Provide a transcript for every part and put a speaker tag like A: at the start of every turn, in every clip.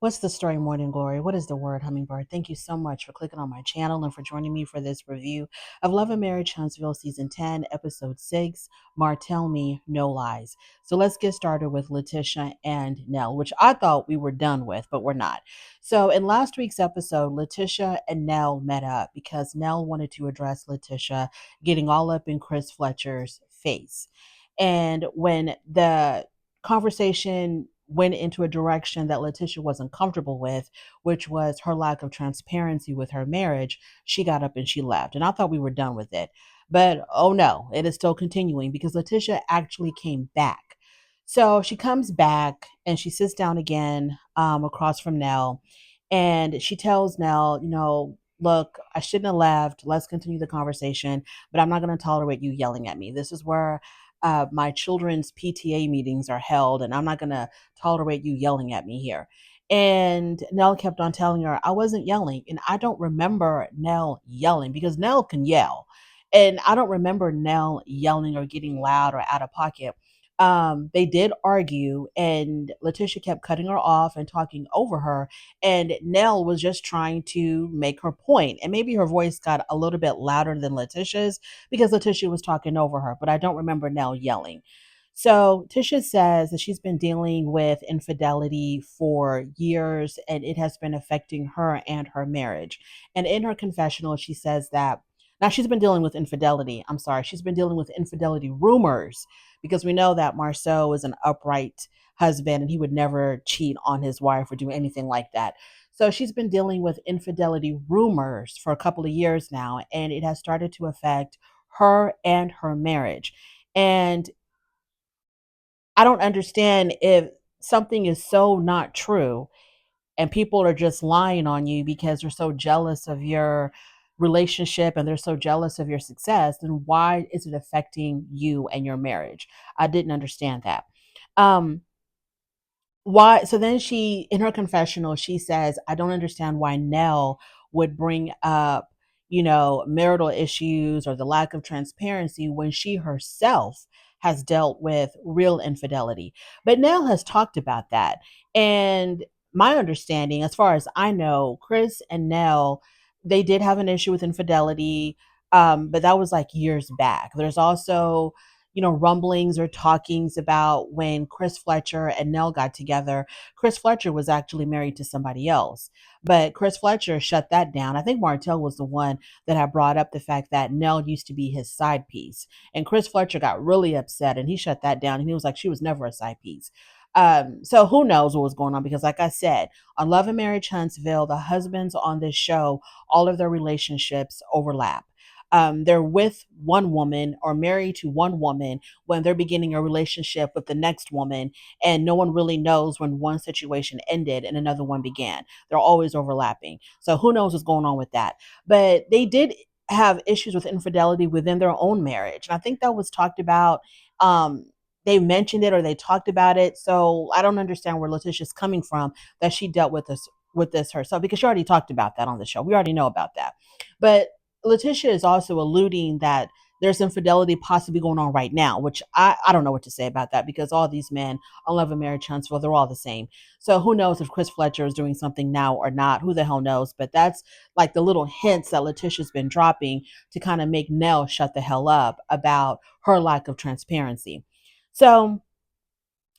A: What's the story, Morning Glory? What is the word, Hummingbird? Thank you so much for clicking on my channel and for joining me for this review of Love and Marriage Huntsville Season 10, Episode 6, Martell Me, No Lies. So let's get started with Tisha and Nell, which I thought we were done with, but we're not. So in last week's episode, Tisha and Nell met up because Nell wanted to address Tisha getting all up in Chris Fletcher's face. And when the conversation went into a direction that Letitia wasn't comfortable with, which was her lack of transparency with her marriage, she got up and she left. And I thought we were done with it. But oh no, it is still continuing because Letitia actually came back. So she comes back and she sits down again across from Nell. And she tells Nell, look, I shouldn't have left. Let's continue the conversation, but I'm not going to tolerate you yelling at me. This is where my children's PTA meetings are held, and I'm not going to tolerate you yelling at me here. And Nell kept on telling her, I wasn't yelling. And I don't remember Nell yelling because Nell can yell. And I don't remember Nell yelling or getting loud or out of pocket. They did argue, and Letitia kept cutting her off and talking over her. And Nell was just trying to make her point. And maybe her voice got a little bit louder than Letitia's because Letitia was talking over her, but I don't remember Nell yelling. So Tisha says that she's been dealing with infidelity for years and it has been affecting her and her marriage. And in her confessional, she says that now she's been dealing with infidelity. I'm sorry, she's been dealing with infidelity rumors because we know that Marcel is an upright husband and he would never cheat on his wife or do anything like that. So she's been dealing with infidelity rumors for a couple of years now, and it has started to affect her and her marriage. And I don't understand if something is so not true and people are just lying on you because they're so jealous of your relationship and they're so jealous of your success, then why is it affecting you and your marriage? I didn't understand that. Um, why? So then she, in her confessional, she says, I don't understand why Nell would bring up, marital issues or the lack of transparency when she herself has dealt with real infidelity. But Nell has talked about that. And my understanding, as far as I know, Chris and Nell, they did have an issue with infidelity. But that was like years back. There's also rumblings or talkings about when Chris Fletcher and Nell got together. Chris Fletcher was actually married to somebody else, but Chris Fletcher shut that down. I think Martell was the one that had brought up the fact that Nell used to be his side piece. And Chris Fletcher got really upset and he shut that down. And he was like, she was never a side piece. So who knows what was going on? Because like I said, on Love and Marriage Huntsville, the husbands on this show, all of their relationships overlap. They're with one woman or married to one woman when they're beginning a relationship with the next woman, and no one really knows when one situation ended and another one began. They're always overlapping. So who knows what's going on with that? But they did have issues with infidelity within their own marriage. And I think that was talked about. They mentioned it or they talked about it. So I don't understand where Letitia's coming from that she dealt with this herself because she already talked about that on the show. We already know about that. But Letitia is also alluding that there's infidelity possibly going on right now, which I don't know what to say about that because all these men on Love and Marriage Huntsville, they're all the same. So who knows if Chris Fletcher is doing something now or not? Who the hell knows? But that's like the little hints that Letitia's been dropping to kind of make Nell shut the hell up about her lack of transparency. So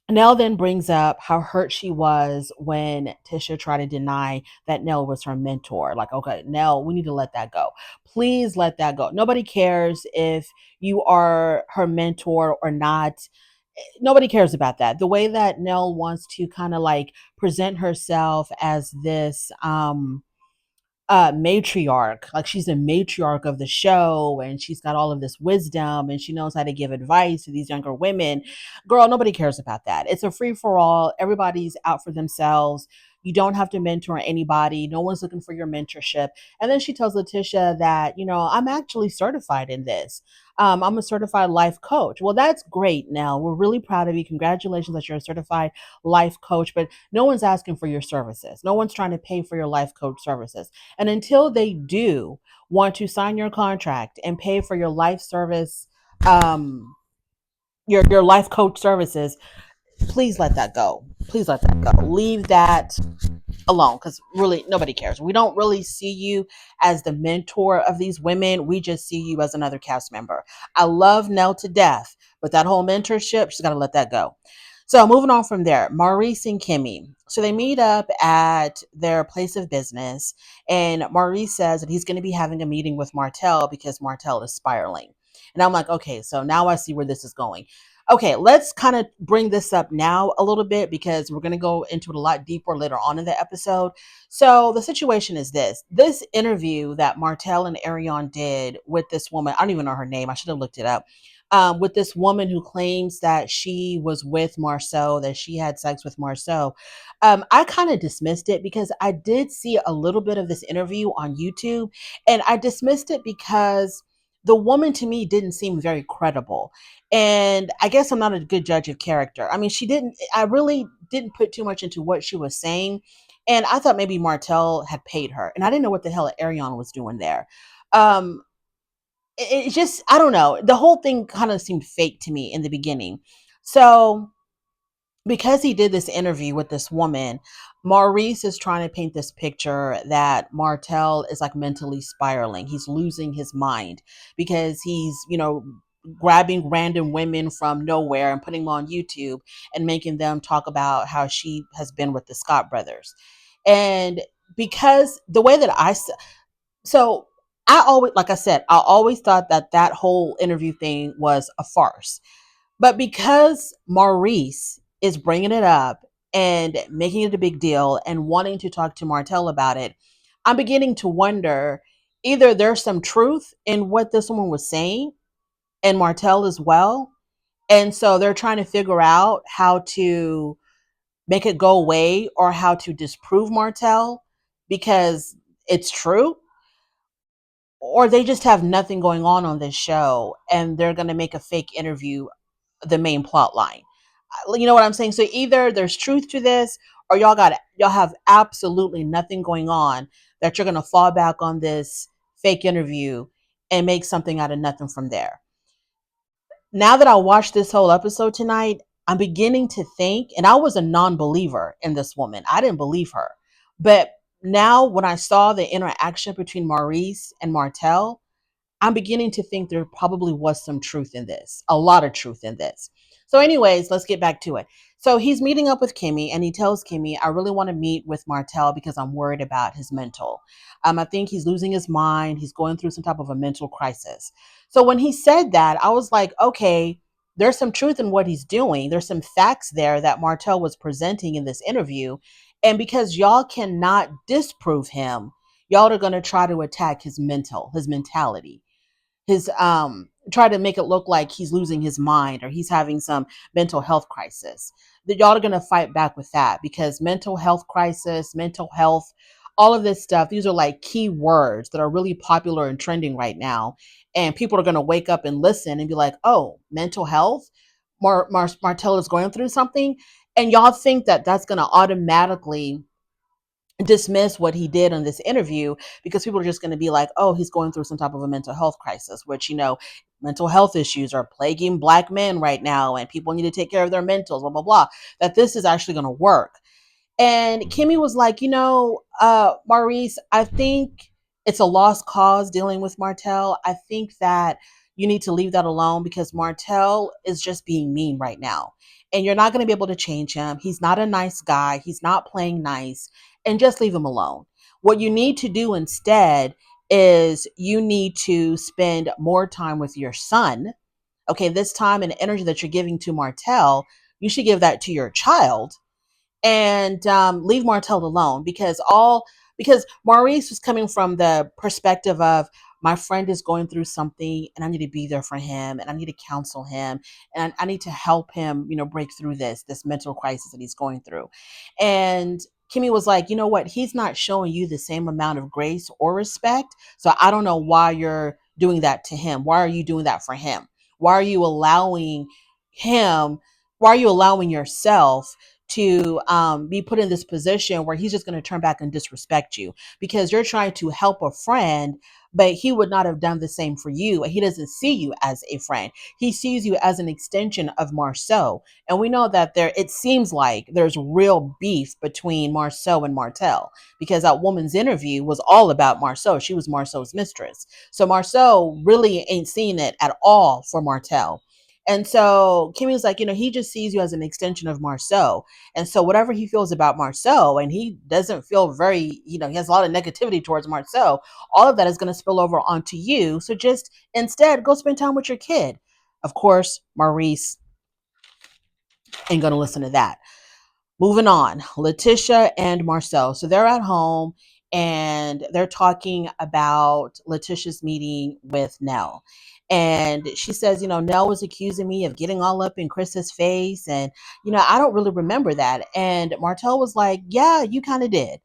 A: Nell then brings up how hurt she was when Tisha tried to deny that Nell was her mentor. Like, okay, Nell, we need to let that go. Please let that go. Nobody cares if you are her mentor or not. Nobody cares about that. The way that Nell wants to kind of like present herself as this matriarch, like she's a matriarch of the show and she's got all of this wisdom and she knows how to give advice to these younger women. Girl, nobody cares about that. It's a free for all. Everybody's out for themselves. You don't have to mentor anybody. No one's looking for your mentorship. And then she tells Letitia that, I'm actually certified in this. I'm a certified life coach. Well, that's great, Nell. We're really proud of you. Congratulations that you're a certified life coach, but no one's asking for your services. No one's trying to pay for your life coach services. And until they do want to sign your contract and pay for your life service, your life coach services, please let that go. Please let that go. Leave that alone, because really nobody cares. We don't really see you as the mentor of these women. We just see you as another cast member. I love Nell to death, but that whole mentorship, she's got to let that go. So moving on from there, Maurice and Kimmy. So they meet up at their place of business, and Maurice says that he's going to be having a meeting with Martell because Martell is spiraling. And I'm like, okay, so now I see where this is going. Okay, let's kind of bring this up now a little bit because we're going to go into it a lot deeper later on in the episode. So the situation is this interview that Martell and Ariane did with this woman, I don't even know her name, I should have looked it up, with this woman who claims that she was with Marcel, that she had sex with Marcel. I kind of dismissed it because I did see a little bit of this interview on YouTube, and I dismissed it because the woman to me didn't seem very credible. And I guess I'm not a good judge of character. I mean, I really didn't put too much into what she was saying. And I thought maybe Martell had paid her. And I didn't know what the hell Ariana was doing there. Um, it just, I don't know. The whole thing kind of seemed fake to me in the beginning. So because he did this interview with this woman, Maurice is trying to paint this picture that Martell is like mentally spiraling. He's losing his mind because he's, grabbing random women from nowhere and putting them on YouTube and making them talk about how she has been with the Scott brothers. And because the way that so I always, like I said, I always thought that that whole interview thing was a farce. But because Maurice is bringing it up and making it a big deal and wanting to talk to Martell about it, I'm beginning to wonder either there's some truth in what this woman was saying and Martell as well. And so they're trying to figure out how to make it go away or how to disprove Martell because it's true, or they just have nothing going on this show and they're going to make a fake interview the main plot line. You know what I'm saying? So either there's truth to this or y'all have absolutely nothing going on, that you're going to fall back on this fake interview and make something out of nothing from there. Now that I watched this whole episode tonight, I'm beginning to think, and I was a non-believer in this woman. I didn't believe her. But now when I saw the interaction between Maurice and Martell, I'm beginning to think there probably was some truth in this, a lot of truth in this. So, anyways, let's get back to it. So, he's meeting up with Kimmy and he tells Kimmy, I really want to meet with Martell because I'm worried about his mental. I think he's losing his mind. He's going through some type of a mental crisis. So, when he said that, I was like, okay, there's some truth in what he's doing. There's some facts there that Martell was presenting in this interview. And because y'all cannot disprove him, y'all are going to try to attack his mentality, his try to make it look like he's losing his mind or he's having some mental health crisis. That y'all are going to fight back with that because mental health crisis, mental health, all of this stuff, these are like key words that are really popular and trending right now, and people are going to wake up and listen and be like, oh, mental health, Martell is going through something, and y'all think that that's going to automatically dismiss what he did on this interview because people are just going to be like, oh, he's going through some type of a mental health crisis, which, mental health issues are plaguing Black men right now and people need to take care of their mentals, blah, blah, blah, that this is actually going to work. And Kimmy was like, Maurice, I think it's a lost cause dealing with Martell. I think that you need to leave that alone because Martell is just being mean right now. And you're not going to be able to change him. He's not a nice guy. He's not playing nice. And just leave him alone. What you need to do instead is you need to spend more time with your son. Okay, this time and energy that you're giving to Martell, you should give that to your child, and leave Martell alone because Maurice was coming from the perspective of, my friend is going through something and I need to be there for him and I need to counsel him and I need to help him, break through this mental crisis that he's going through. And Kimmy was like, you know what? He's not showing you the same amount of grace or respect. So I don't know why you're doing that to him. Why are you doing that for him? Why are you allowing him? Why are you allowing yourself to be put in this position where he's just going to turn back and disrespect you because you're trying to help a friend, but he would not have done the same for you. He doesn't see you as a friend. He sees you as an extension of Marceau. And we know that it seems like there's real beef between Marceau and Martell because that woman's interview was all about Marceau. She was Marceau's mistress. So Marceau really ain't seen it at all for Martell. And so Kimmy's like, he just sees you as an extension of Marceau. And so whatever he feels about Marceau, and he doesn't feel very, he has a lot of negativity towards Marceau, all of that is going to spill over onto you. So just instead go spend time with your kid. Of course, Maurice ain't going to listen to that. Moving on, Letitia and Marcel. So they're at home and they're talking about Letitia's meeting with Nell. And she says, Nell was accusing me of getting all up in Chris's face. And, I don't really remember that. And Martell was like, yeah, you kind of did.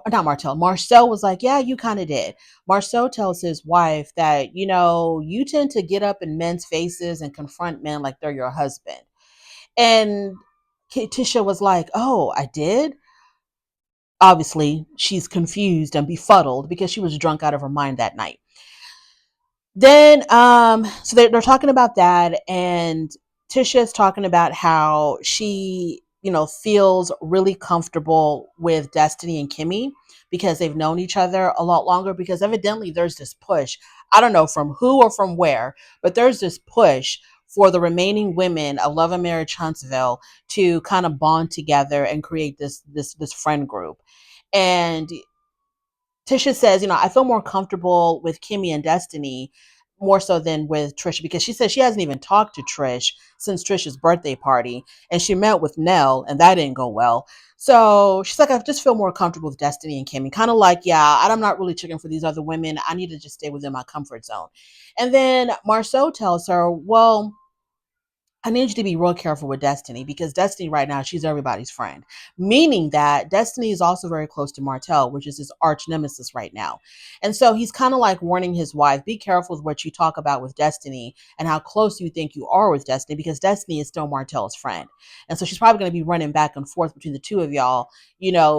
A: Not Martell. Marcel was like, yeah, you kind of did. Marcel tells his wife that, you tend to get up in men's faces and confront men like they're your husband. And Tisha was like, oh, I did? Obviously, she's confused and befuddled because she was drunk out of her mind that night. Then, so they're talking about that, and Tisha's talking about how she, feels really comfortable with Destiny and Kimmy because they've known each other a lot longer. Because evidently, there's this push. I don't know from who or from where, but there's this push for the remaining women of Love and Marriage Huntsville to kind of bond together and create this friend group. And Tisha says, I feel more comfortable with Kimmy and Destiny more so than with Trish because she says she hasn't even talked to Trish since Trish's birthday party, and she met with Nell and that didn't go well. So she's like, I just feel more comfortable with Destiny and Kimmy. Kind of like, yeah, I'm not really checking for these other women. I need to just stay within my comfort zone. And then Marceau tells her, well, I need you to be real careful with Destiny because Destiny right now, she's everybody's friend. Meaning that Destiny is also very close to Martell, which is his arch nemesis right now. And so he's kind of like warning his wife, be careful with what you talk about with Destiny and how close you think you are with Destiny because Destiny is still Martell's friend. And so she's probably going to be running back and forth between the two of y'all,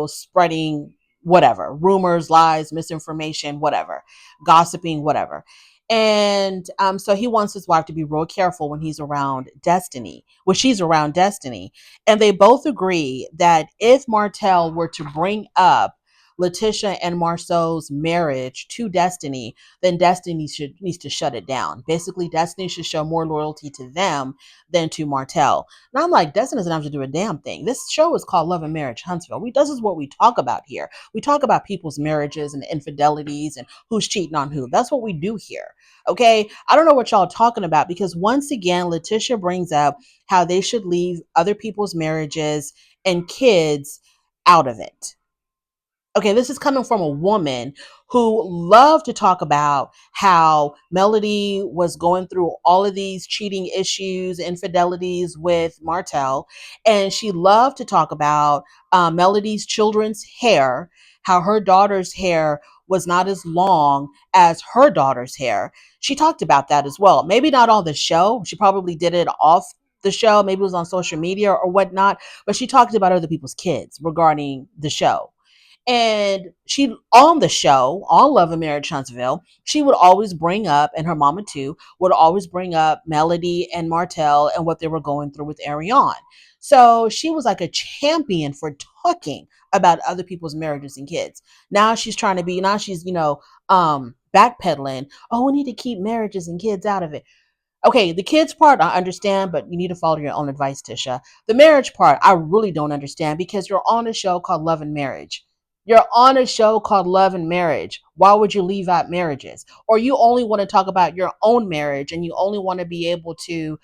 A: spreading whatever, rumors, lies, misinformation, whatever, gossiping, whatever. And so he wants his wife to be real careful when he's around Destiny, when she's around Destiny. And they both agree that if Martell were to bring up Letitia and Marceau's marriage to Destiny, then Destiny needs to shut it down. Basically, Destiny should show more loyalty to them than to Martell. And I'm like, Destiny doesn't have to do a damn thing. This show is called Love and Marriage Huntsville. This is what we talk about here. We talk about people's marriages and infidelities and who's cheating on who. That's what we do here. Okay. I don't know what y'all talking about because once again, Letitia brings up how they should leave other people's marriages and kids out of it. Okay, this is coming from a woman who loved to talk about how Melody was going through all of these cheating issues, infidelities with Martell. And she loved to talk about Melody's children's hair, how her daughter's hair was not as long as her daughter's hair. She talked about that as well. Maybe not on the show. She probably did it off the show. Maybe it was on social media or whatnot. But she talked about other people's kids regarding the show. And she, on the show, on Love and Marriage Huntsville, she would always bring up, and her mama too, would always bring up Melody and Martell and what they were going through with Ariane. So she was like a champion for talking about other people's marriages and kids. Now she's trying to be, now she's, backpedaling. Oh, we need to keep marriages and kids out of it. Okay, the kids part I understand, but you need to follow your own advice, Tisha. The marriage part I really don't understand because you're on a show called Love and Marriage. You're on a show called Love and Marriage. Why would you leave out marriages? Or you only want to talk about your own marriage and you only want to be able to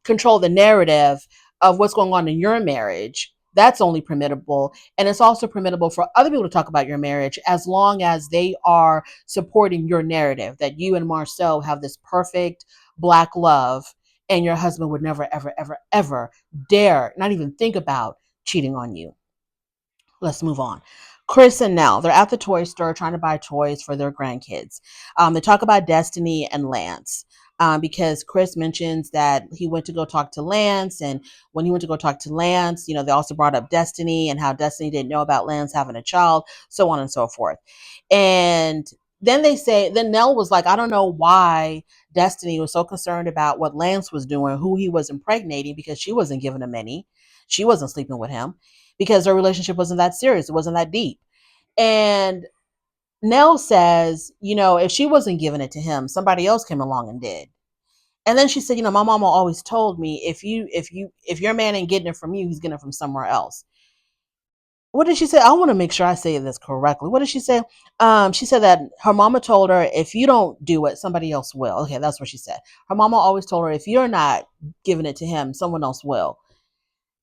A: control the narrative of what's going on in your marriage. That's only permittable. And it's also permittable for other people to talk about your marriage as long as they are supporting your narrative that you and Marcel have this perfect Black love and your husband would never, ever, ever, ever dare, not even think about cheating on you. Let's move on. Chris and Nell, they're at the toy store trying to buy toys for their grandkids. They talk about Destiny and Lance. because Chris mentions that he went to go talk to Lance. And when he went to go talk to Lance, they also brought up Destiny and how Destiny didn't know about Lance having a child, so on and so forth. And then Nell was like, I don't know why Destiny was so concerned about what Lance was doing, who he was impregnating, because she wasn't giving him any. She wasn't sleeping with him because their relationship wasn't that serious. It wasn't that deep. And Nell says, if she wasn't giving it to him, somebody else came along and did. And then she said, my mama always told me if your man ain't getting it from you, he's getting it from somewhere else. What did she say? I want to make sure I say this correctly. What did she say? She said that her mama told her, if you don't do it, somebody else will. Okay, that's what she said. Her mama always told her, if you're not giving it to him, someone else will.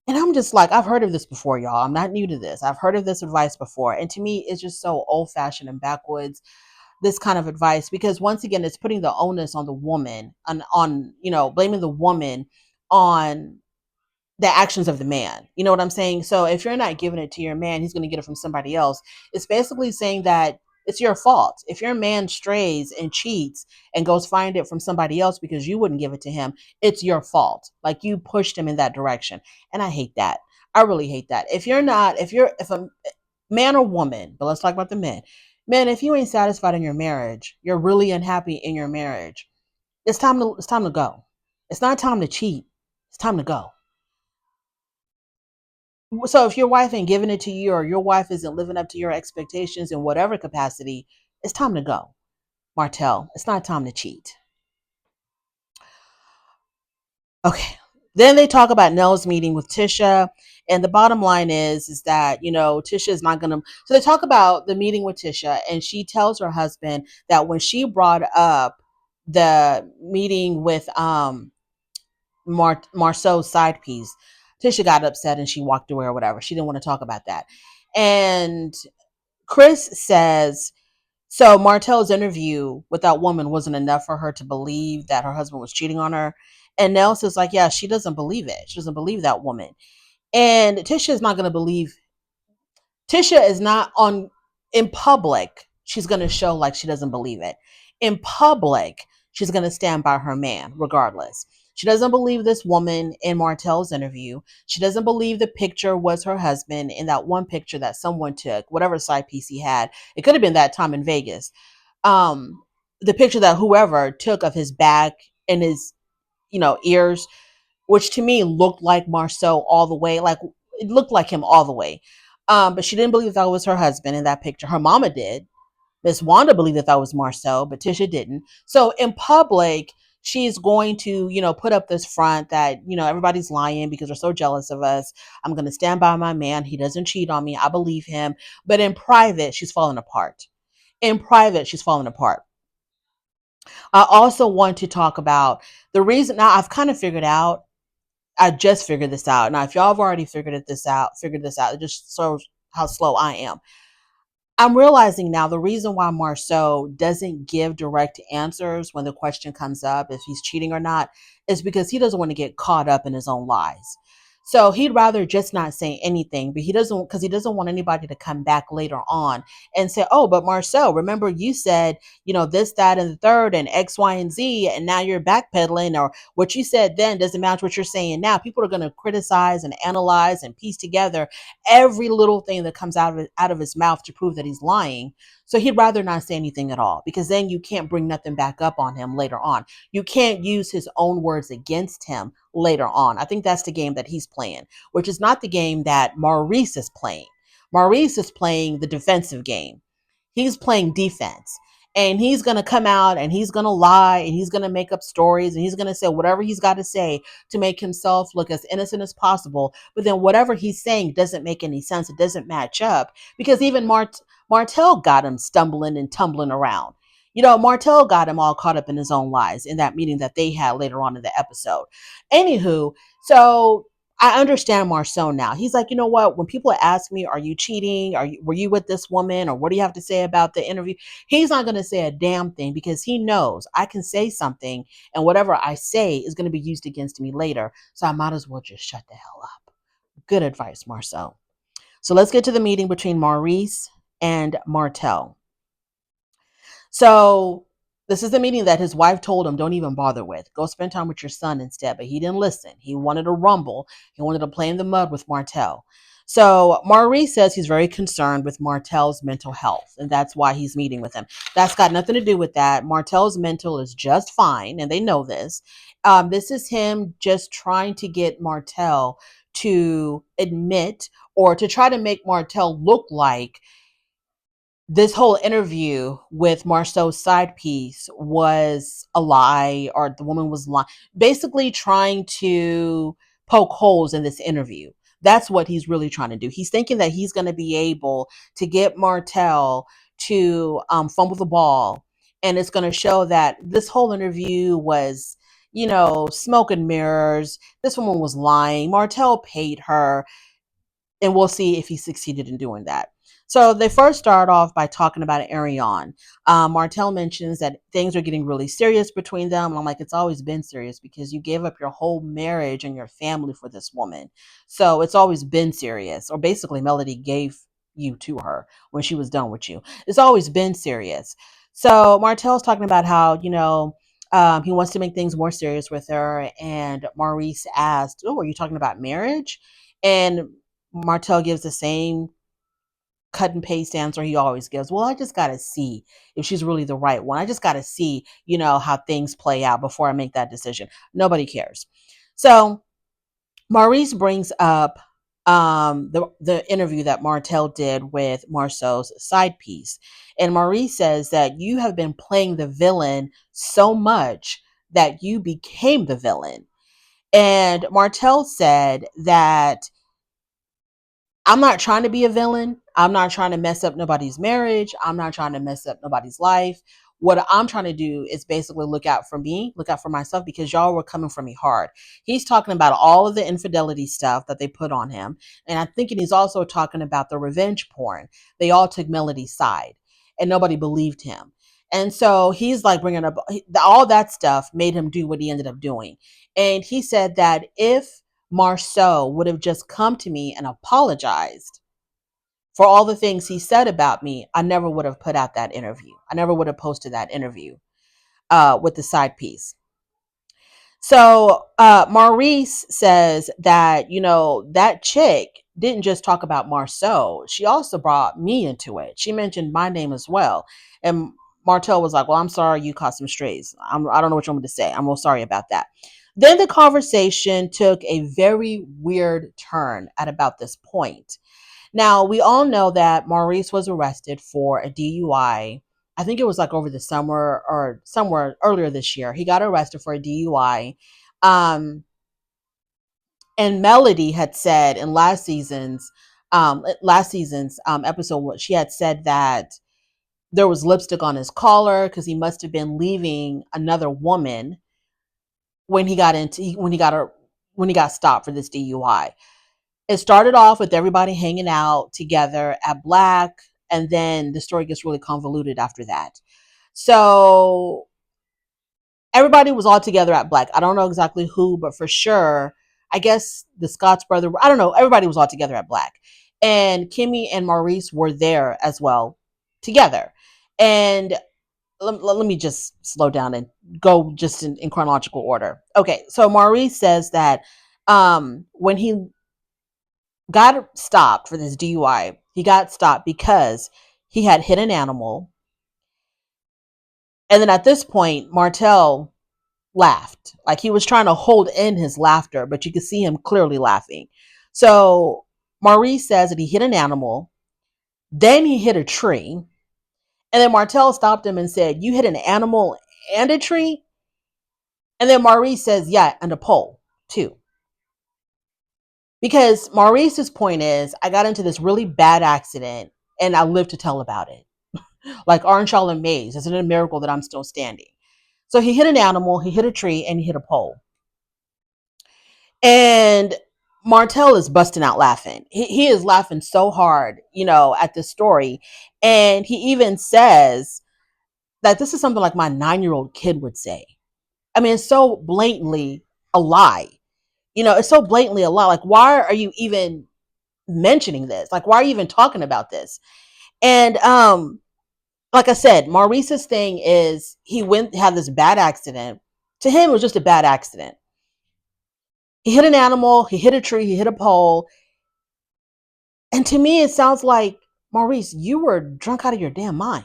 A: And I'm just like, I've heard of this before, y'all. I'm not new to this. I've heard of this advice before. And to me, it's just so old fashioned and backwoods, this kind of advice, because once again, it's putting the onus on the woman and on, blaming the woman on the actions of the man. You know what I'm saying? So if you're not giving it to your man, he's going to get it from somebody else. It's basically saying that it's your fault. If your man strays and cheats and goes find it from somebody else because you wouldn't give it to him, it's your fault. Like you pushed him in that direction. And I hate that. I really hate that. If a man or woman, but let's talk about the men. Man, if you ain't satisfied in your marriage, you're really unhappy in your marriage. It's time to go. It's not time to cheat. It's time to go. So if your wife ain't giving it to you, or your wife isn't living up to your expectations in whatever capacity, it's time to go. Martell, it's not time to cheat. Okay. Then they talk about Nell's meeting with Tisha. And the bottom line is that, Tisha is not going to. So they talk about the meeting with Tisha, and she tells her husband that when she brought up the meeting with Marceau's side piece, Tisha got upset and she walked away or whatever. She didn't want to talk about that. And Chris says, so Martell's interview with that woman wasn't enough for her to believe that her husband was cheating on her. And Nell says, like, yeah, she doesn't believe it. She doesn't believe that woman. And Tisha is not going to believe. Tisha is not on in public. She's going to show like she doesn't believe it. In public, she's going to stand by her man regardless. She doesn't believe this woman in Martell's interview. She doesn't believe the picture was her husband in that one picture that someone took, whatever side piece he had. It could have been that time in Vegas. The picture that whoever took of his back and his, ears, which to me looked like Marcel all the way. Like it looked like him all the way. But she didn't believe that was her husband in that picture. Her mama did. Miss Wanda believed that was Marcel, but Tisha didn't. So in public, she's going to, put up this front that, everybody's lying because they're so jealous of us. I'm going to stand by my man. He doesn't cheat on me. I believe him. But in private, she's falling apart. In private, she's falling apart. I also want to talk about the reason. Now, I've kind of figured out. I just figured this out. Now, if y'all have already figured this out, it just shows how slow I am. I'm realizing now the reason why Marceau doesn't give direct answers when the question comes up if he's cheating or not is because he doesn't want to get caught up in his own lies. So he'd rather just not say anything, but he doesn't want anybody to come back later on and say, oh, but Marceau, remember you said, this, that, and the third and X, Y, and Z, and now you're backpedaling, or what you said then doesn't match what you're saying now. People are going to criticize and analyze and piece together every little thing that comes out of his mouth to prove that he's lying. So he'd rather not say anything at all, because then you can't bring nothing back up on him later on. You can't use his own words against him later on. I think that's the game that he's playing, which is not the game that Maurice is playing. Maurice is playing the defensive game. He's playing defense. And he's going to come out and he's going to lie and he's going to make up stories and he's going to say whatever he's got to say to make himself look as innocent as possible. But then whatever he's saying doesn't make any sense. It doesn't match up, because even Martell got him stumbling and tumbling around. Martell got him all caught up in his own lies in that meeting that they had later on in the episode. Anywho, so I understand Marcel now. He's like, you know what? When people ask me, are you cheating? Were you with this woman? Or what do you have to say about the interview? He's not going to say a damn thing, because he knows I can say something and whatever I say is going to be used against me later. So I might as well just shut the hell up. Good advice, Marcel. So let's get to the meeting between Maurice and Martell. So This is the meeting that his wife told him don't even bother with. Go spend time with your son instead. But he didn't listen. He wanted to rumble. He wanted to play in the mud with Martell. So Maurice says he's very concerned with Martell's mental health, and that's why he's meeting with him. That's got nothing to do with that. Martell's mental is just fine, and they know this. This is him just trying to get Martell to admit or to try to make Martell look like this whole interview with Marcel's side piece was a lie or the woman was lying, basically trying to poke holes in this interview. That's what he's really trying to do. He's thinking that he's going to be able to get Martell to fumble the ball, and it's going to show that this whole interview was, smoke and mirrors. This woman was lying. Martell paid her, and we'll see if he succeeded in doing that. So they first start off by talking about Ariane. Martell mentions that things are getting really serious between them. And I'm like, it's always been serious because you gave up your whole marriage and your family for this woman. So it's always been serious. Or basically, Melody gave you to her when she was done with you. It's always been serious. So Martell's talking about how, he wants to make things more serious with her. And Maurice asked, oh, are you talking about marriage? And Martell gives the same cut and paste answer he always gives. Well, I just got to see if she's really the right one. I just got to see, how things play out before I make that decision. Nobody cares. So Maurice brings up the interview that Martell did with Marcel's side piece. And Maurice says that you have been playing the villain so much that you became the villain. And Martell said that I'm not trying to be a villain. I'm not trying to mess up nobody's marriage. I'm not trying to mess up nobody's life. What I'm trying to do is basically look out for me, look out for myself, because y'all were coming for me hard. He's talking about all of the infidelity stuff that they put on him. And I'm thinking he's also talking about the revenge porn. They all took Melody's side and nobody believed him. And so he's like bringing up all that stuff made him do what he ended up doing. And he said that if Marceau would have just come to me and apologized for all the things he said about me, I never would have put out that interview. I never would have posted that interview with the side piece. So Maurice says that, that chick didn't just talk about Marceau. She also brought me into it. She mentioned my name as well. And Martell was like, well, I'm sorry you caught some strays. I don't know what you want me to say. I'm real sorry about that. Then the conversation took a very weird turn at about this point. Now, we all know that Maurice was arrested for a DUI. I think it was like over the summer or somewhere earlier this year. He got arrested for a DUI. And Melody had said in last season's episode, she had said that there was lipstick on his collar because he must have been leaving another woman when he got stopped for this DUI. It started off with everybody hanging out together at Black, and then the story gets really convoluted after that. So everybody was all together at Black. I don't know exactly who, but for sure, I guess the Scott's brother, I don't know, everybody was all together at Black. And Kimmy and Maurice were there as well together. And let me just slow down and go just in chronological order. Okay, so Maurice says that when he got stopped for this DUI, he got stopped because he had hit an animal. And then at this point, Martell laughed. Like he was trying to hold in his laughter, but you could see him clearly laughing. So Maurice says that he hit an animal, then he hit a tree, and then Martell stopped him and said, you hit an animal and a tree? And then Maurice says, yeah, and a pole too. Because Maurice's point is, I got into this really bad accident and I lived to tell about it. Like Orange Charlotte Maze, isn't it a miracle that I'm still standing? So he hit an animal, he hit a tree, and he hit a pole. And Martell is busting out laughing. He is laughing so hard, at this story. And he even says that this is something like my 9-year-old kid would say. I mean, it's so blatantly a lie. It's so blatantly a lie. Like, why are you even mentioning this? Like, why are you even talking about this? And Like I said, Maurice's thing is he had this bad accident. To him, it was just a bad accident. He hit an animal, he hit a tree, he hit a pole. And to me, it sounds like, Maurice, you were drunk out of your damn mind.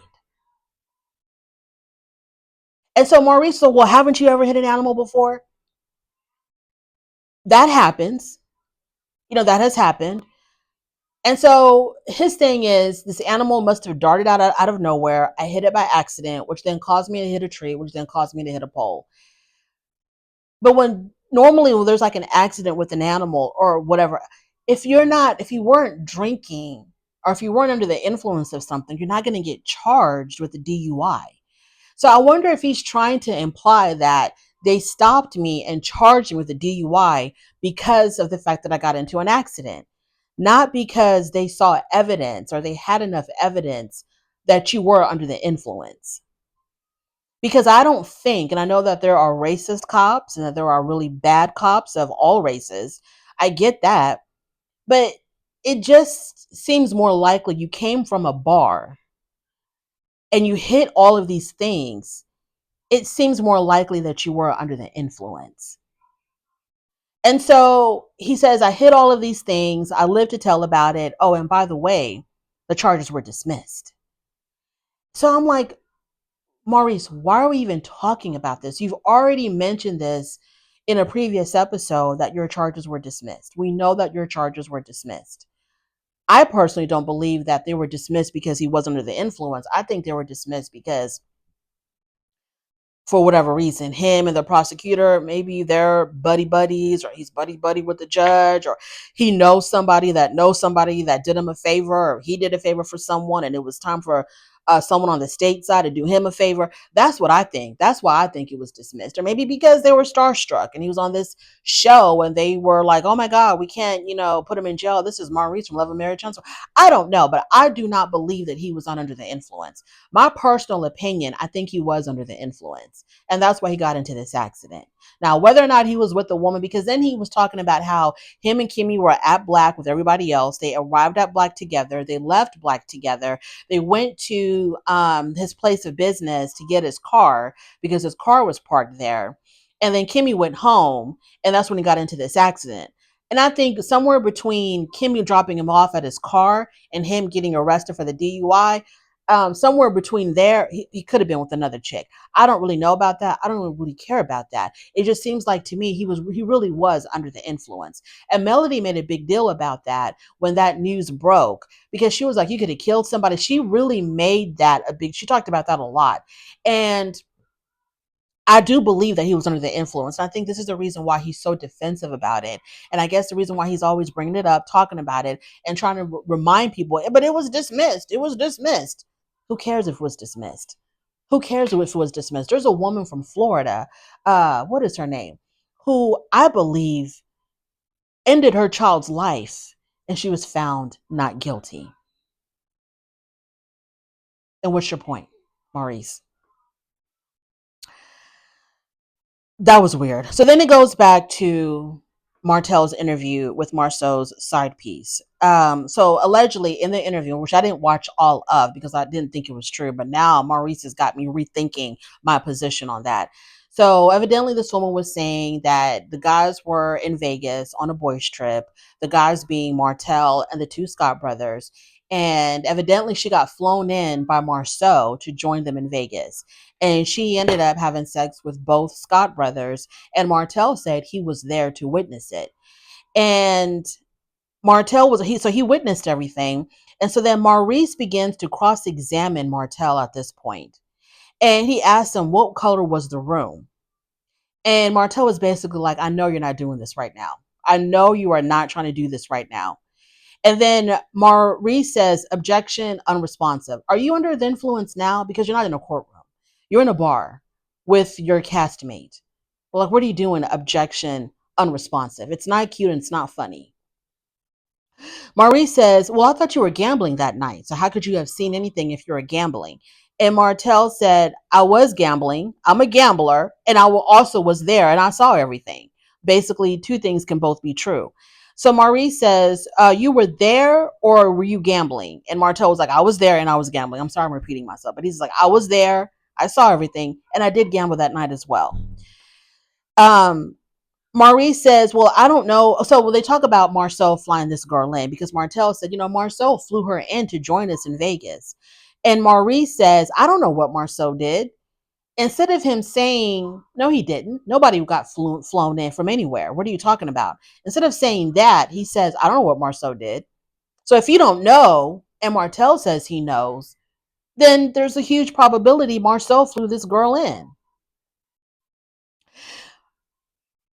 A: And so Maurice said, well, haven't you ever hit an animal before? That happens. That has happened. And so his thing is this animal must have darted out of nowhere. I hit it by accident, which then caused me to hit a tree, which then caused me to hit a pole. But when there's like an accident with an animal or whatever, if you weren't drinking or if you weren't under the influence of something, you're not going to get charged with a DUI. So I wonder if he's trying to imply that they stopped me and charged me with a DUI because of the fact that I got into an accident, not because they saw evidence or they had enough evidence that you were under the influence. Because I don't think, and I know that there are racist cops and that there are really bad cops of all races. I get that. But it just seems more likely you came from a bar and you hit all of these things. It seems more likely that you were under the influence. And so he says, I hit all of these things. I live to tell about it. Oh, and by the way, the charges were dismissed. So I'm like, Maurice, why are we even talking about this? You've already mentioned this in a previous episode that your charges were dismissed. We know that your charges were dismissed. I personally don't believe that they were dismissed because he was under the influence. I think they were dismissed because for whatever reason, him and the prosecutor, maybe they're buddy buddies, or he's buddy buddy with the judge, or he knows somebody that did him a favor, or he did a favor for someone, and it was time for someone on the state side to do him a favor. That's what I think. That's why I think it was dismissed. Or maybe because they were starstruck and he was on this show and they were like, oh my God, we can't, put him in jail. This is Maurice from Love and Marriage Huntsville. I don't know, but I do not believe that he was under the influence. My personal opinion, I think he was under the influence. And that's why he got into this accident. Now, whether or not he was with the woman, because then he was talking about how him and Kimmy were at Black with everybody else. They arrived at Black together. They left Black together. They went to his place of business to get his car because his car was parked there. And then Kimmy went home, and that's when he got into this accident. And I think somewhere between Kimmy dropping him off at his car and him getting arrested for the DUI, somewhere between there, he could have been with another chick. I don't really know about that. I don't really care about that. It just seems like to me he really was under the influence. And Melody made a big deal about that when that news broke because she was like, you could have killed somebody. She really made that she talked about that a lot. And I do believe that he was under the influence. And I think this is the reason why he's so defensive about it. And I guess the reason why he's always bringing it up, talking about it, and trying to remind people, but it was dismissed. It was dismissed. Who cares if it was dismissed? Who cares if it was dismissed? There's a woman from Florida, what is her name? Who I believe ended her child's life and she was found not guilty. And what's your point, Maurice? That was weird. So then it goes back to Martell's interview with Marceau's side piece. So allegedly in the interview, which I didn't watch all of because I didn't think it was true, but now Maurice has got me rethinking my position on that. So evidently this woman was saying that the guys were in Vegas on a boys trip, the guys being Martell and the two Scott brothers. And evidently she got flown in by Marceau to join them in Vegas. And she ended up having sex with both Scott brothers. And Martell said he was there to witness it. And he witnessed everything. And so then Maurice begins to cross-examine Martell at this point. And he asked him, what color was the room? And Martell was basically like, I know you're not doing this right now. I know you are not trying to do this right now. And then Maurice says, objection, unresponsive. Are you under the influence now? Because you're not in a courtroom. You're in a bar with your castmate. Well, like, what are you doing? Objection, unresponsive. It's not cute and it's not funny. Maurice says, well, I thought you were gambling that night. So how could you have seen anything if you were gambling? And Martell said, I was gambling. I'm a gambler. And I also was there and I saw everything. Basically, two things can both be true. So Maurice says, you were there or were you gambling? And Martell was like, I was there and I was gambling. I'm sorry I'm repeating myself, but he's like, I was there, I saw everything, and I did gamble that night as well. Um, Maurice says, well, I don't know. So they talk about Marcel flying this girl in because Martell said, Marcel flew her in to join us in Vegas. And Maurice says, I don't know what Marcel did. Instead of him saying, no, he didn't. Nobody got flown in from anywhere. What are you talking about? Instead of saying that, he says, I don't know what Marcel did. So if you don't know, and Martell says he knows, then there's a huge probability Marcel flew this girl in.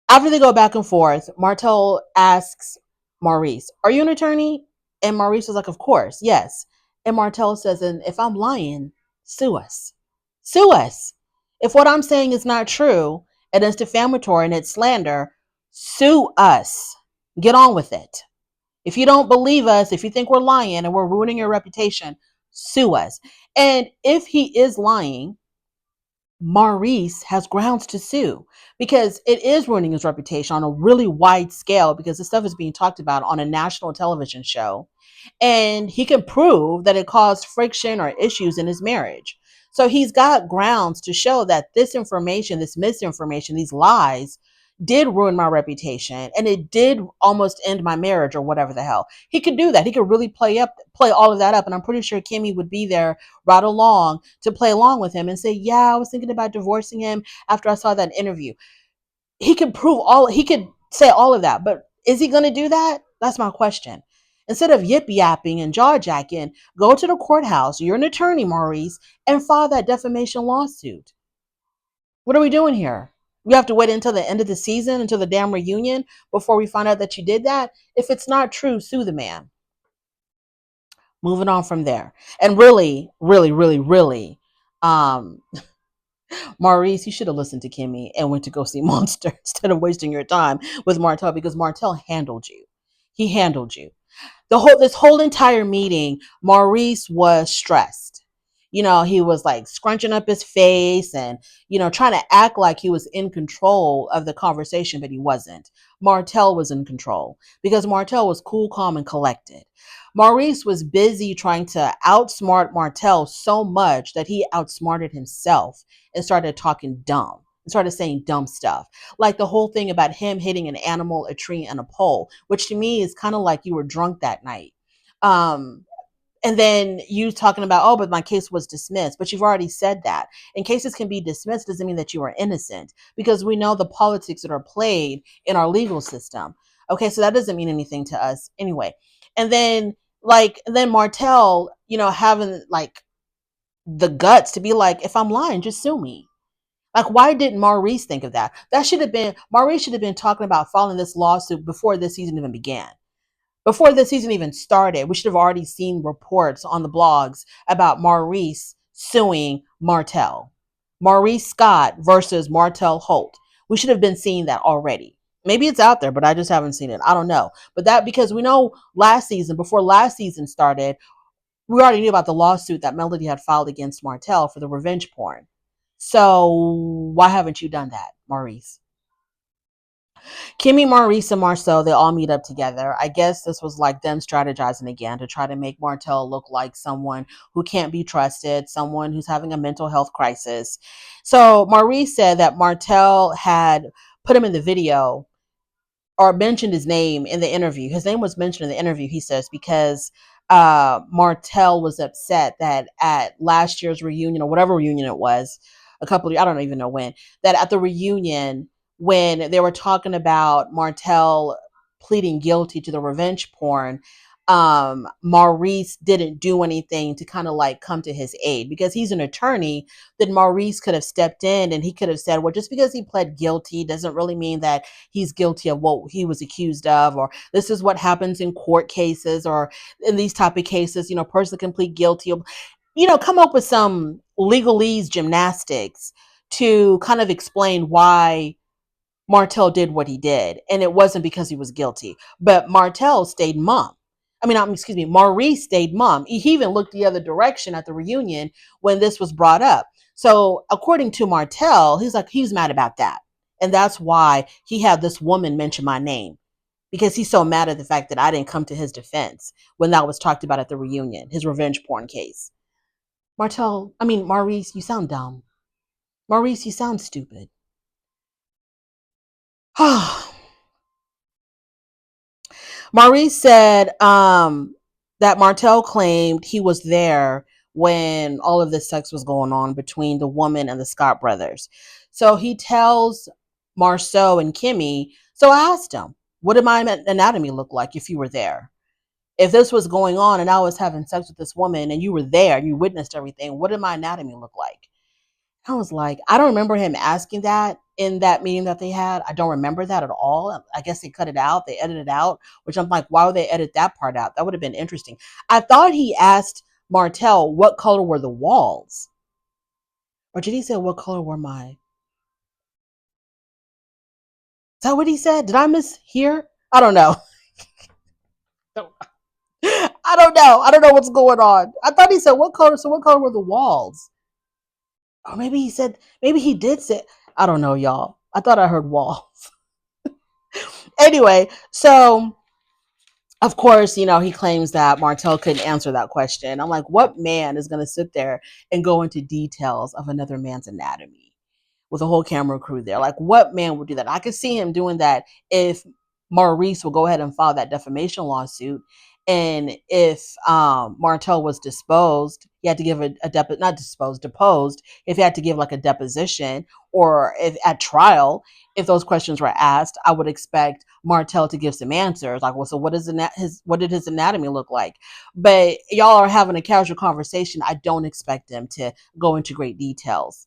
A: After they go back and forth, Martell asks Maurice, are you an attorney? And Maurice is like, of course, yes. And Martell says, and if I'm lying, sue us. Sue us. If what I'm saying is not true and it's defamatory and it's slander, sue us. Get on with it. If you don't believe us, if you think we're lying and we're ruining your reputation, sue us. And if he is lying, Maurice has grounds to sue because it is ruining his reputation on a really wide scale because this stuff is being talked about on a national television show. And he can prove that it caused friction or issues in his marriage. So he's got grounds to show that this information, this misinformation, these lies did ruin my reputation and it did almost end my marriage or whatever the hell. He could do that. He could really play all of that up. And I'm pretty sure Kimmy would be there right along to play along with him and say, yeah, I was thinking about divorcing him after I saw that interview. He could he could say all of that, but is he going to do that? That's my question. Instead of yip yapping and jaw jacking, go to the courthouse. You're an attorney, Maurice, and file that defamation lawsuit. What are we doing here? We have to wait until the end of the season, until the damn reunion, before we find out that you did that? If it's not true, sue the man. Moving on from there. And really, really, really, really, um, Maurice, you should have listened to Kimmy and went to go see Monster instead of wasting your time with Martell because Martell handled you. He handled you. This whole entire meeting, Maurice was stressed. He was like scrunching up his face and, trying to act like he was in control of the conversation, but he wasn't. Martell was in control because Martell was cool, calm, and collected. Maurice was busy trying to outsmart Martell so much that he outsmarted himself and started talking dumb and started saying dumb stuff. Like the whole thing about him hitting an animal, a tree, and a pole, which to me is kind of like you were drunk that night. And then you talking about, oh, but my case was dismissed. But you've already said that. And cases can be dismissed doesn't mean that you are innocent because we know the politics that are played in our legal system. Okay, so that doesn't mean anything to us anyway. And then Martell, having like the guts to be like, if I'm lying, just sue me. Like, why didn't Maurice think of that? Maurice should have been talking about filing this lawsuit before this season even began. Before the season even started, we should have already seen reports on the blogs about Maurice suing Martell. Maurice Scott versus Martell Holt. We should have been seeing that already. Maybe it's out there, but I just haven't seen it. I don't know. But that because we know before last season started, we already knew about the lawsuit that Melody had filed against Martell for the revenge porn. So why haven't you done that, Maurice? Kimmy, Maurice, and Marcel, they all meet up together. I guess this was like them strategizing again to try to make Martell look like someone who can't be trusted, someone who's having a mental health crisis. So Maurice said that Martell had put him in the video or mentioned his name in the interview. His name was mentioned in the interview, he says, because Martell was upset that at last year's reunion or whatever reunion it was, I don't even know when, that at the reunion, when they were talking about Martell pleading guilty to the revenge porn, Maurice didn't do anything to kind of like come to his aid because he's an attorney. Then Maurice could have stepped in and he could have said, well, just because he pled guilty doesn't really mean that he's guilty of what he was accused of, or this is what happens in court cases or in these type of cases, person can plead guilty, come up with some legalese gymnastics to kind of explain why Martell did what he did. And it wasn't because he was guilty, but Martell stayed mum. Maurice stayed mum. He even looked the other direction at the reunion when this was brought up. So according to Martell, he's mad about that. And that's why he had this woman mention my name because he's so mad at the fact that I didn't come to his defense when that was talked about at the reunion, his revenge porn case. Maurice, you sound dumb. Maurice, you sound stupid. Maurice said that Martell claimed he was there when all of this sex was going on between the woman and the Scott brothers. So he tells Marceau and Kimmy, so I asked him, what did my anatomy look like if you were there? If this was going on and I was having sex with this woman and you were there and you witnessed everything, what did my anatomy look like? I was like, I don't remember him asking that in that meeting that they had. I don't remember that at all. I guess they cut it out. They edited it out, which I'm like, why would they edit that part out? That would have been interesting. I thought he asked Martell what color were the walls. Or did he say what color were my? Is that what he said? Did I mishear? I don't know. I don't know. I don't know what's going on. I thought he said what color. So what color were the walls? Or maybe he said, maybe he did say, I don't know, y'all. I thought I heard walls. Anyway, so of course, he claims that Martell couldn't answer that question. I'm like, what man is going to sit there and go into details of another man's anatomy with a whole camera crew there? Like, what man would do that? I could see him doing that if Maurice will go ahead and file that defamation lawsuit. And if Martell was disposed, he had to give deposed, if he had to give like a deposition, or if at trial, if those questions were asked, I would expect Martell to give some answers. Like, well, so what did his anatomy look like? But y'all are having a casual conversation. I don't expect them to go into great details.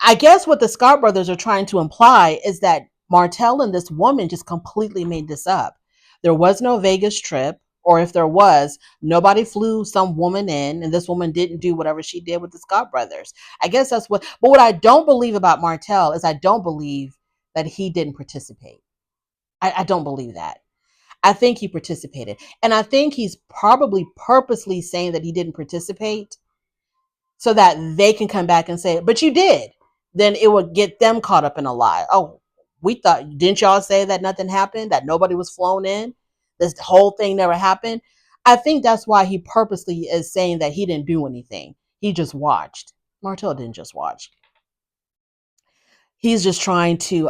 A: I guess what the Scott brothers are trying to imply is that Martell and this woman just completely made this up. There was no Vegas trip, or if there was, nobody flew some woman in, and this woman didn't do whatever she did with the Scott brothers. I guess that's what. But what I don't believe about Martell is I don't believe that he didn't participate. I don't believe that. I think he participated. And I think he's probably purposely saying that he didn't participate so that they can come back and say, but you did. Then it would get them caught up in a lie. Oh, didn't y'all say that nothing happened, that nobody was flown in? This whole thing never happened. I think that's why he purposely is saying that he didn't do anything. He just watched. Martell didn't just watch. He's just trying to,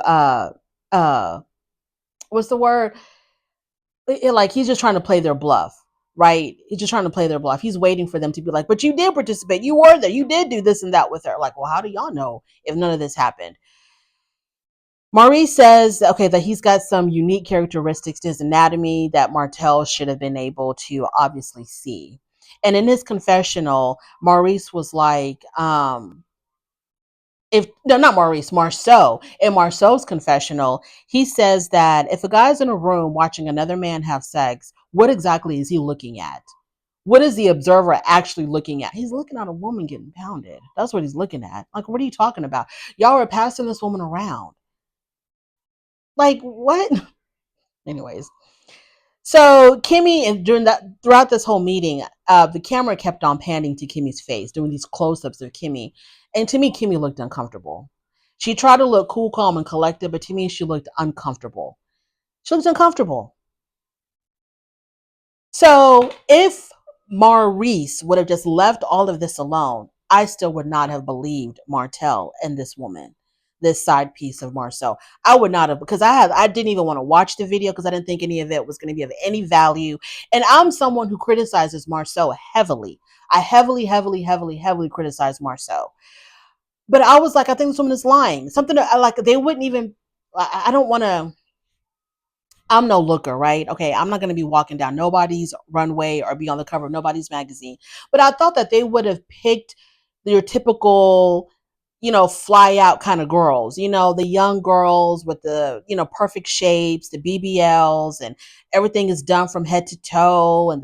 A: what's the word? Like, he's just trying to play their bluff, right? He's just trying to play their bluff. He's waiting for them to be like, but you did participate. You were there. You did do this and that with her. Like, well, how do y'all know if none of this happened? Maurice says, okay, that he's got some unique characteristics to his anatomy that Martell should have been able to obviously see. And in his confessional, Maurice was like, Marceau. In Marceau's confessional, he says that if a guy's in a room watching another man have sex, what exactly is he looking at? What is the observer actually looking at? He's looking at a woman getting pounded. That's what he's looking at. Like, what are you talking about? Y'all are passing this woman around. Like, what? Anyways. So Kimmy, and throughout this whole meeting, the camera kept on panning to Kimmy's face, doing these close-ups of Kimmy. And to me, Kimmy looked uncomfortable. She tried to look cool, calm, and collected, but to me, she looked uncomfortable. She looked uncomfortable. So if Maurice would have just left all of this alone, I still would not have believed Martell and this woman, this side piece of Marcel. I would not have, because I didn't even want to watch the video because I didn't think any of it was going to be of any value. And I'm someone who criticizes Marcel heavily. I heavily criticize Marcel. But I was like, I think this woman is lying. Something that like they wouldn't even. I don't want to. I'm no looker, right? Okay, I'm not going to be walking down nobody's runway or be on the cover of nobody's magazine. But I thought that they would have picked your typical, fly out kind of girls, the young girls with the, perfect shapes, the BBLs, and everything is done from head to toe, and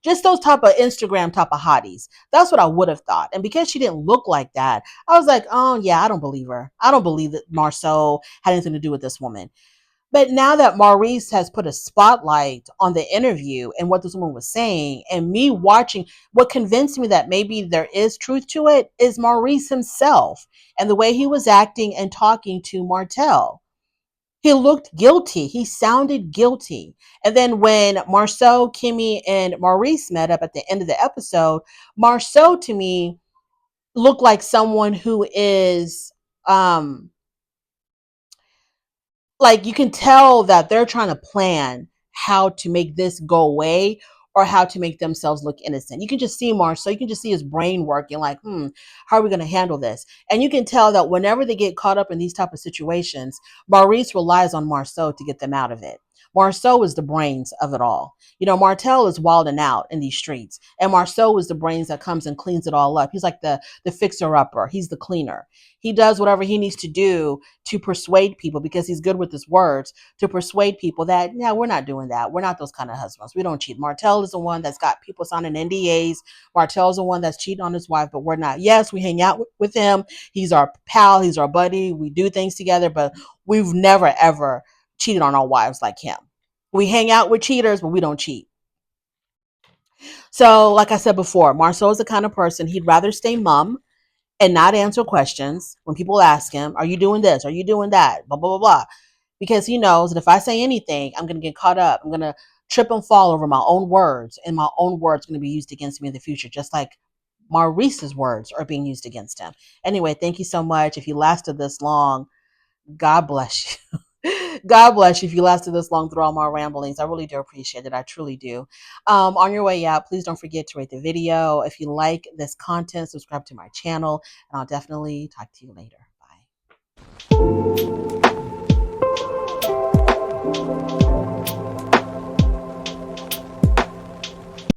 A: just those type of Instagram type of hotties. That's what I would have thought. And because she didn't look like that, I was like, oh yeah, I don't believe her. I don't believe that Marceau had anything to do with this woman. But now that Maurice has put a spotlight on the interview and what this woman was saying, and me watching, what convinced me that maybe there is truth to it is Maurice himself and the way he was acting and talking to Martell. He looked guilty. He sounded guilty. And then when Marcel, Kimmy, and Maurice met up at the end of the episode, Marcel to me looked like someone who is like, you can tell that they're trying to plan how to make this go away or how to make themselves look innocent. You can just see Marcel, you can just see his brain working like, how are we going to handle this? And you can tell that whenever they get caught up in these type of situations, Maurice relies on Marcel to get them out of it. Marcel is the brains of it all. You know, Martell is wilding out in these streets, and Marcel is the brains that comes and cleans it all up. He's like the fixer upper. He's the cleaner. He does whatever he needs to do to persuade people, because he's good with his words, to persuade people that, yeah, we're not doing that. We're not those kind of husbands. We don't cheat. Martell is the one that's got people signing NDAs. Martell is the one that's cheating on his wife, but we're not. Yes, we hang out with him. He's our pal. He's our buddy. We do things together, but we've never, ever cheated on our wives like him. We hang out with cheaters, but we don't cheat. So, like I said before, Marcel is the kind of person, he'd rather stay mum and not answer questions when people ask him, are you doing this? Are you doing that? Blah, blah, blah, blah. Because he knows that if I say anything, I'm going to get caught up. I'm going to trip and fall over my own words, and my own words are going to be used against me in the future, just like Maurice's words are being used against him. Anyway, thank you so much. If you lasted this long, God bless you. God bless you if you lasted this long through all my ramblings. I really do appreciate it. I truly do. On your way out, please don't forget to rate the video. If you like this content, subscribe to my channel, and I'll definitely talk to you later. Bye.